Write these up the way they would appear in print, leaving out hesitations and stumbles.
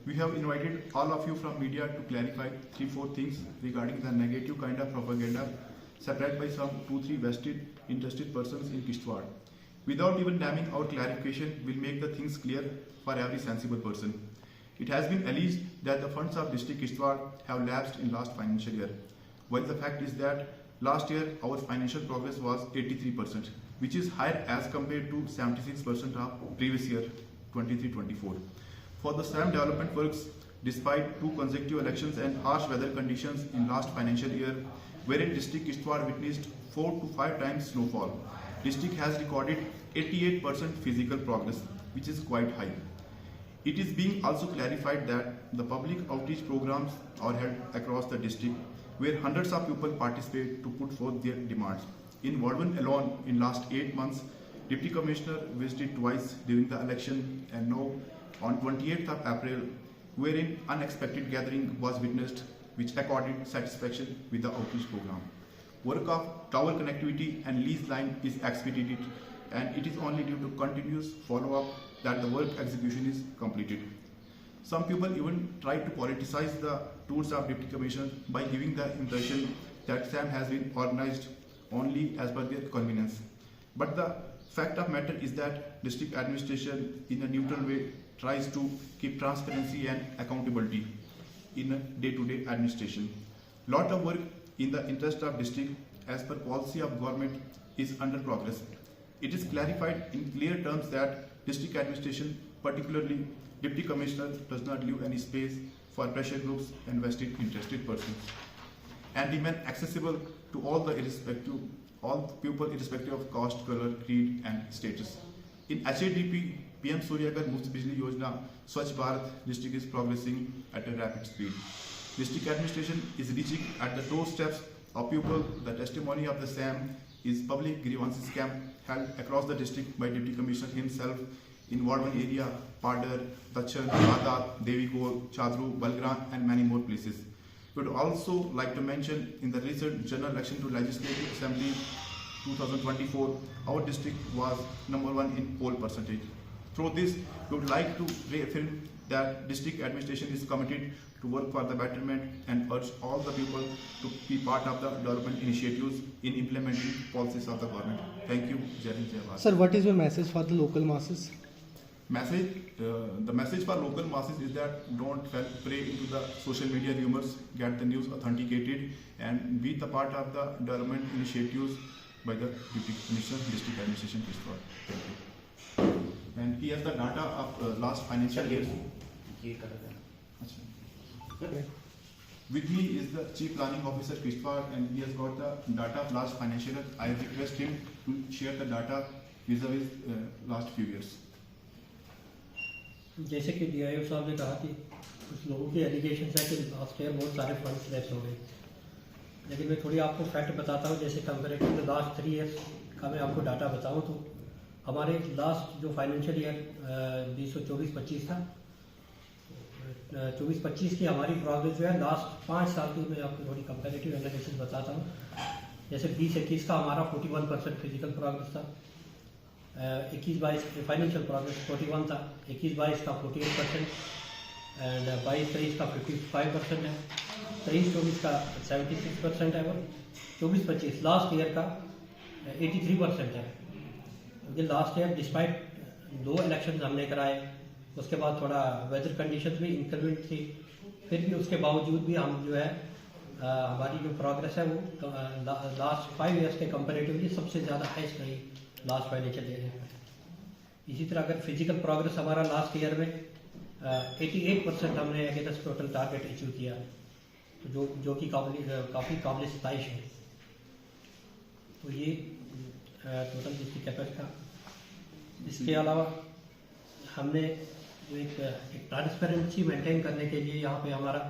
We have invited all of you from media to clarify 3-4 things regarding the negative kind of propaganda spread by some 2-3 vested interested persons in Kishtwar. Without even naming our clarification, will make the things clear for every sensible person. It has been alleged that the funds of district Kishtwar have lapsed in last financial year, while the fact is that last year our financial progress was 83%, which is higher as compared to 76% of previous year 23-24. For the SAM development works, despite 2 consecutive elections and harsh weather conditions in last financial year, wherein district Kishtwar witnessed 4 to 5 times snowfall, district has recorded 88% physical progress, which is quite high. It is being also clarified that the public outreach programs are held across the district, where hundreds of people participate to put forth their demands. In Wadhavan alone, in last 8 months, Deputy Commissioner visited twice during the election, and now on 28th of April, wherein unexpected gathering was witnessed, which accorded satisfaction with the outreach program. Work of tower connectivity and lease line is expedited, and it is only due to continuous follow-up that the work execution is completed. Some people even try to politicize the tours of Deputy Commissioner by giving the impression that SAM has been organized only as per their convenience. But the fact of matter is that district administration in a neutral way tries to keep transparency and accountability in a day-to-day administration. Lot of work in the interest of district as per policy of government is under progress. It is clarified in clear terms that district administration, particularly Deputy Commissioner, does not leave any space for pressure groups and vested interested persons, and remain accessible to all people irrespective of caste, color, creed and status. In HADP, PM Surya Ghar Muft Bijli Yojana, Swachh Bharat district is progressing at a rapid speed. District administration is reaching at the doorsteps of people. The testimony of the SAM is public grievances camp held across the district by Deputy Commissioner himself in Wadhavan area, Padar, Dachan, Bada, Devigor, Chadru, Balgram and many more places. We would also like to mention in the recent general election to Legislative Assembly 2024, our district was #1 in poll percentage. Through this, we would like to reaffirm that district administration is committed to work for the betterment and urge all the people to be part of the development initiatives in implementing policies of the government. Thank you. Jai Hind, Jai Bharat. Sir, what is your message for the local masses? The message for local masses is that don't fall prey into the social media rumors, get the news authenticated and be the part of the development initiatives by the Deputy Commissioner, District Administration, Kishtwar. Thank you. And he has the data of last financial year. With me is the Chief Planning Officer, Kishtwar, and he has got the data of last financial year. I request him to share the data vis-a-vis last few years. जैसे कि DIO साहब ने कहा कि कुछ लोगों के allegation है कि लास्ट ईयर बहुत सारे फंड्स लैप्स हो गए, लेकिन मैं थोड़ी आपको फैक्ट बताता हूँ। जैसे कंपेरेटिव टू लास्ट 3 ईयर्स का मैं आपको डाटा बताऊँ तो हमारे लास्ट जो फाइनेंशियल ईयर 2024-25 था, 24-25 की हमारी प्रोग्रेस जो है लास्ट 5 साल की मैं आपको थोड़ी कंपेरेटिव एनालिसिस बताता हूँ। जैसे 20-21 का हमारा 41% फिजिकल प्रोग्रेस था, 21-22 फाइनेंशियल प्रोग्रेस 41 था, 21-22 का 48% एंड 22-23 का 55% है, 23-24 का 76% है और 24-25 लास्ट ईयर का 83% है। क्योंकि लास्ट ईयर डिस्पाइट 2 इलेक्शन हमने कराए, उसके बाद थोड़ा वेदर कंडीशन भी इंक्रीमेंट थी, फिर भी उसके बावजूद भी हम जो है हमारी जो प्रोग्रेस है वो लास्ट 5 ईयर्स के कंपेरेटिवली सबसे ज़्यादा हाईएस्ट रही लास्ट फाइनेंशियल ईयर में। इसी तरह अगर फिजिकल प्रोग्रेस हमारा लास्ट ईयर में 88% हमने अगेंस्ट टोटल टारगेट अचीव किया, तो जो कि काफ़ी काबिल सताइश है। तो ये टोटल जिसकी कैपेसिटी था। इसके अलावा हमने जो एक ट्रांसपेरेंसी मेंटेन करने के लिए यहाँ पे हमारा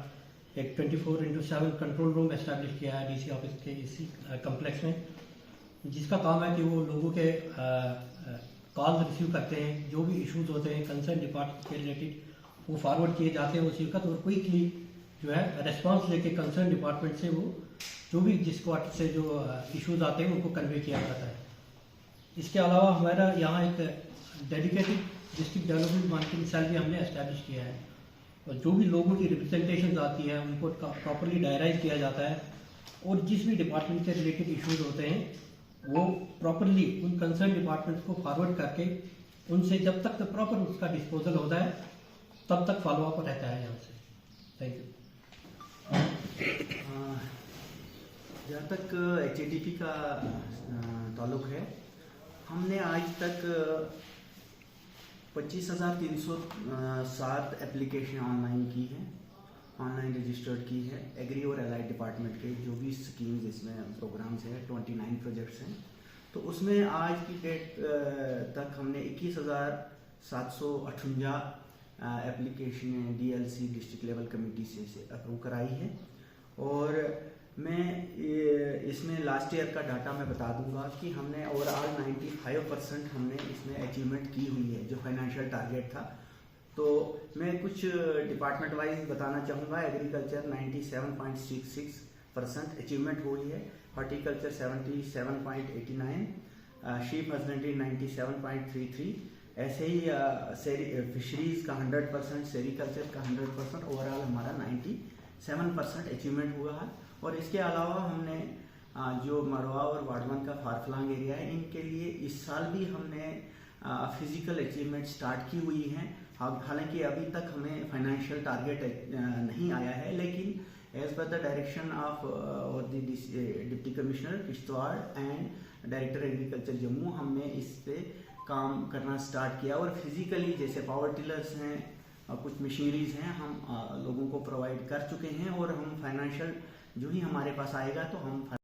एक 24/7 कंट्रोल रूम एस्टैब्लिश किया है DC ऑफिस के इसी कम्प्लेक्स में, जिसका काम है कि वो लोगों के कॉल रिसीव करते हैं, जो भी इश्यूज होते हैं कंसर्न डिपार्टमेंट के रिलेटेड वो फॉरवर्ड किए जाते हैं उसी वक्त, और क्विकली जो है रिस्पांस लेके कंसर्न डिपार्टमेंट से वो जो भी जिस क्वार्टर से जो इश्यूज आते हैं उनको कन्वे किया जाता है। इसके अलावा हमारा यहाँ एक dedicated district development monitoring cell भी हमने एस्टैब्लिश किया है, और जो भी लोगों की रिप्रेजेंटेशन आती है उनको प्रॉपरली डायराइज किया जाता है, और जिस भी डिपार्टमेंट से रिलेटेड इश्यूज होते हैं वो प्रॉपरली उन कंसर्न डिपार्टमेंट्स को फॉरवर्ड करके उनसे जब तक प्रॉपर उसका डिस्पोजल होता है तब तक फॉलो अप रहता है यहाँ से। Thank you. जहाँ तक HADP का ताल्लुक है, हमने आज तक 25,307 एप्लीकेशन ऑनलाइन की है, ऑनलाइन रजिस्टर्ड की है। एग्री और एलाइड डिपार्टमेंट के जो भी स्कीम्स इसमें प्रोग्राम्स हैं, 29 प्रोजेक्ट्स हैं, तो उसमें आज की डेट तक हमने 21,758 application DLC district level committee से अप्रूव कराई है। और मैं इसमें लास्ट ईयर का डाटा मैं बता दूंगा कि हमने ओवरऑल 95% हमने इसमें अचीवमेंट की हुई है जो फाइनेंशियल टारगेट था। तो मैं कुछ डिपार्टमेंट वाइज बताना चाहूँगा। एग्रीकल्चर 97.66% अचीवमेंट हुई है, हॉर्टिकल्चर 77.89, शीप हस्बेंड्री 97.33, ऐसे ही फिशरीज का 100%, सेरिकल्चर का 100%, ओवरऑल हमारा 97% अचीवमेंट हुआ है। और इसके अलावा हमने जो मरवा और वाडवन का फारफलांग एरिया है, इनके लिए इस साल भी हमने फिजिकल अचीवमेंट स्टार्ट की हुई हैं। हालांकि अभी तक हमें फाइनेंशियल टारगेट नहीं आया है, लेकिन as per the direction of the deputy commissioner Kishtwar and director agriculture Jammu, हमने इस पे काम करना स्टार्ट किया। और फिजिकली जैसे पावर टिलर्स हैं, कुछ मशीनरीज हैं, हम लोगों को प्रोवाइड कर चुके हैं। और हम फाइनेंशियल जो ही हमारे पास आएगा तो हम